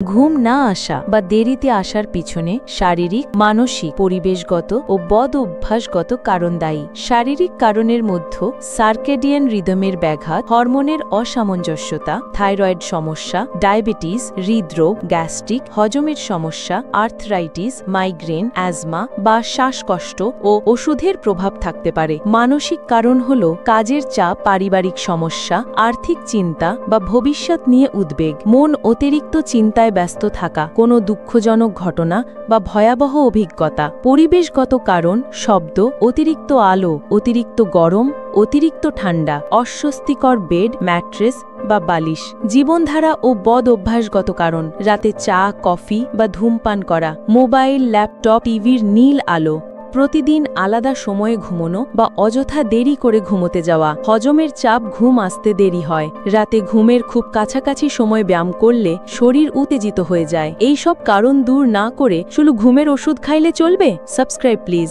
ঘুম না আসা বা দেরিতে আসার পিছনে শারীরিক, মানসিক, পরিবেশগত ও বদ অভ্যাসগত কারণ দায়ী। শারীরিক কারণের মধ্যে সার্কেডিয়ান রিদমের ব্যাঘাত, হরমোনের অসামঞ্জস্যতা, থাইরয়েড সমস্যা, ডায়াবেটিস, হৃদরোগ, গ্যাস্ট্রিক, হজমের সমস্যা, আর্থরাইটিস, মাইগ্রেন, অ্যাজমা বা শ্বাসকষ্ট ও ওষুধের প্রভাব থাকতে পারে। মানসিক কারণ হল কাজের চাপ, পারিবারিক সমস্যা, আর্থিক চিন্তা বা ভবিষ্যৎ নিয়ে উদ্বেগ, মন অতিরিক্ত চিন্তায় ব্যস্ত থাকা, কোনো দুঃখজনক ঘটনা বা ভয়াবহ অভিজ্ঞতা। পরিবেশগত কারণ শব্দ, অতিরিক্ত আলো, অতিরিক্ত গরম, অতিরিক্ত ঠান্ডা, অস্বস্তিকর বেড, ম্যাট্রেস বা বালিশ। জীবনধারা ও বদ অভ্যাসগত কারণ রাতে চা, কফি বা ধূমপান করা, মোবাইল, ল্যাপটপ, টিভির নীল আলো, প্রতিদিন আলাদা সময়ে ঘুমানো বা অযথা দেরি করে ঘুমোতে যাওয়া। হজমের চাপ, ঘুম আসতে দেরি হয়। রাতে ঘুমের খুব কাছাকাছি সময় ব্যায়াম করলে শরীর উত্তেজিত হয়ে যায়। এই সব কারণ দূর না করে শুধু ঘুমের ওষুধ খাইলে চলবে? Subscribe please.